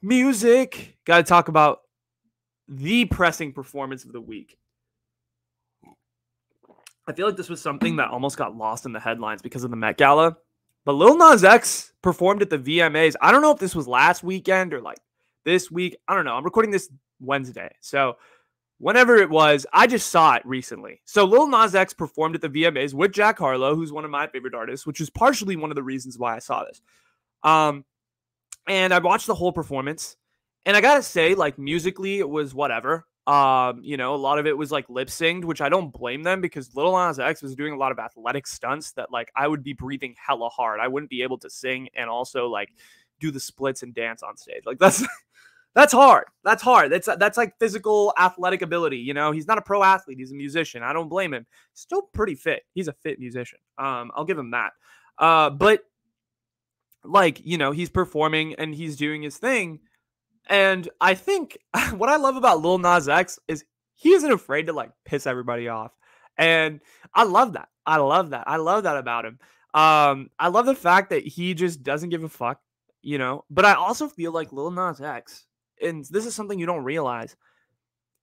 music. Got to talk about the pressing performance of the week. I feel like this was something that almost got lost in the headlines because of the Met Gala. But Lil Nas X performed at the VMAs. I don't know if this was last weekend or like this week. I don't know. I'm recording this Wednesday. So whenever it was, I just saw it recently. So Lil Nas X performed at the VMAs with Jack Harlow, who's one of my favorite artists, which is partially one of the reasons why I saw this. And I watched the whole performance. And I gotta say, like, musically, it was whatever. A lot of it was like lip synced, which I don't blame them because Lil Nas X was doing a lot of athletic stunts that like I would be breathing hella hard. I wouldn't be able to sing and also like do the splits and dance on stage. Like that's hard. That's hard. That's like physical athletic ability. He's not a pro athlete. He's a musician. I don't blame him. Still pretty fit. He's a fit musician. I'll give him that. But like, he's performing and he's doing his thing. And I think what I love about Lil Nas X is he isn't afraid to like piss everybody off. And I love that. I love that about him. I love the fact that he just doesn't give a fuck, but I also feel like Lil Nas X, and this is something you don't realize,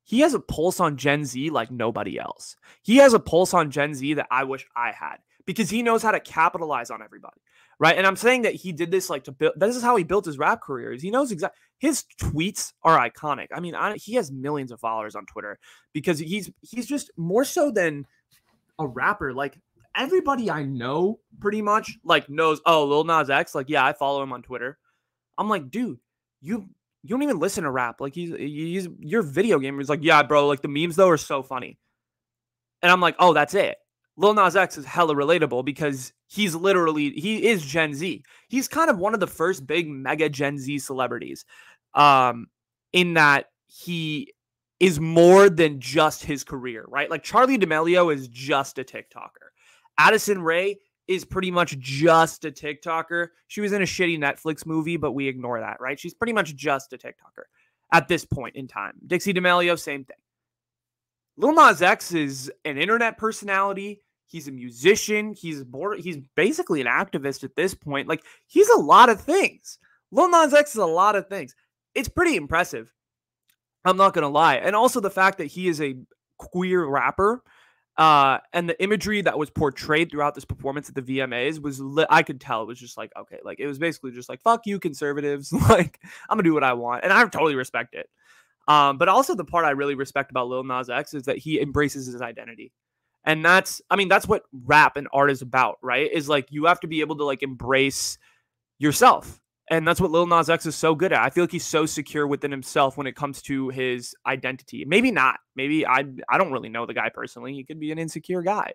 he has a pulse on Gen Z like nobody else. He has a pulse on Gen Z that I wish I had because he knows how to capitalize on everybody. Right. And I'm saying that he did this like to build. This is how he built his rap career. He knows exactly. His tweets are iconic. I mean, he has millions of followers on Twitter because he's just more so than a rapper. Like everybody I know pretty much like knows, oh, Lil Nas X. Like, yeah, I follow him on Twitter. I'm like, dude, you don't even listen to rap. Like he's your video gamer. He's like, yeah, bro. Like the memes though are so funny. And I'm like, oh, that's it. Lil Nas X is hella relatable because he is Gen Z. He's kind of one of the first big mega Gen Z celebrities in that he is more than just his career, right? Like Charli D'Amelio is just a TikToker. Addison Rae is pretty much just a TikToker. She was in a shitty Netflix movie, but we ignore that, right? She's pretty much just a TikToker at this point in time. Dixie D'Amelio, same thing. Lil Nas X is an internet personality. He's a musician. He's basically an activist at this point. Like, he's a lot of things. Lil Nas X is a lot of things. It's pretty impressive. I'm not going to lie. And also the fact that he is a queer rapper and the imagery that was portrayed throughout this performance at the VMAs was, I could tell it was just like, okay, like it was basically just like, fuck you conservatives. Like, I'm going to do what I want. And I totally respect it. But also the part I really respect about Lil Nas X is that he embraces his identity. And that's what rap and art is about, right? Is like, you have to be able to like embrace yourself. And that's what Lil Nas X is so good at. I feel like he's so secure within himself when it comes to his identity. Maybe not. Maybe I don't really know the guy personally. He could be an insecure guy.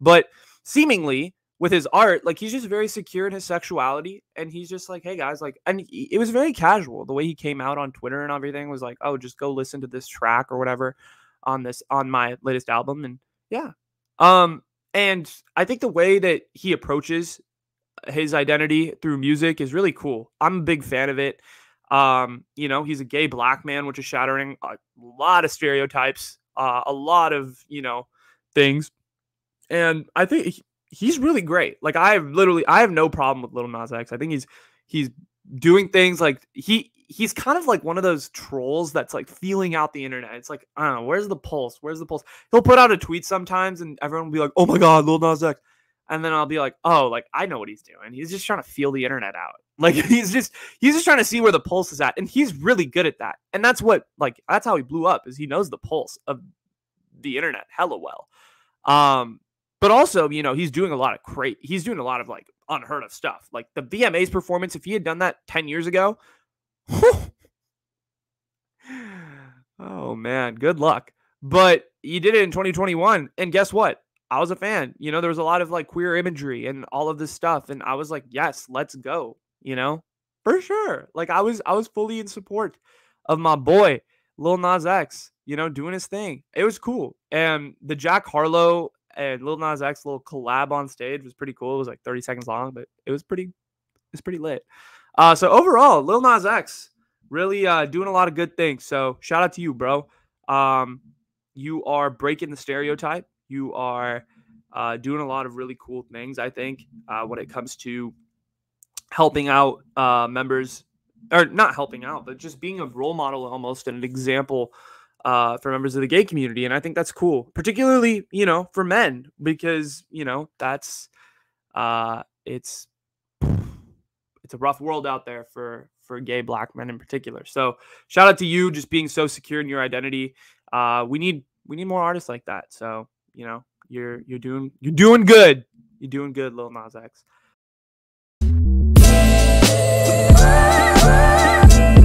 But seemingly with his art, like he's just very secure in his sexuality. And he's just like, hey guys, like, and it was very casual. The way he came out on Twitter and everything was like, oh, just go listen to this track or whatever on my latest album. And yeah. And I think the way that he approaches his identity through music is really cool. I'm a big fan of it. He's a gay black man, which is shattering a lot of stereotypes, a lot of, things. And I think he's really great. Like I have no problem with Lil Nas X. I think he's doing things like he's kind of like one of those trolls that's like feeling out the internet. It's like, I don't know, where's the pulse? He'll put out a tweet sometimes and everyone will be like, oh my God, Lil Nas X. And then I'll be like, oh, like I know what he's doing. He's just trying to feel the internet out. Like he's just trying to see where the pulse is at. And he's really good at that. And that's how he blew up, is he knows the pulse of the internet hella well. But also, he's doing a lot of like unheard of stuff. Like the VMAs performance, if he had done that 10 years ago, oh man, good luck. But he did it in 2021. And guess what? I was a fan. There was a lot of like queer imagery and all of this stuff. And I was like, yes, let's go, for sure. Like I was fully in support of my boy, Lil Nas X, doing his thing. It was cool. And the Jack Harlow and Lil Nas X little collab on stage was pretty cool. It was like 30 seconds long, but it was pretty lit. So overall, Lil Nas X really doing a lot of good things. So shout out to you, bro. You are breaking the stereotype. You are doing a lot of really cool things, I think, when it comes to helping out members or not helping out, but just being a role model almost and an example for members of the gay community. And I think that's cool, particularly, you know, for men, because, you know, that's it's a rough world out there for gay Black men in particular. So shout out to you just being so secure in your identity. We need more artists like that. So, you know, you're doing good. You're doing good, Lil Nas X.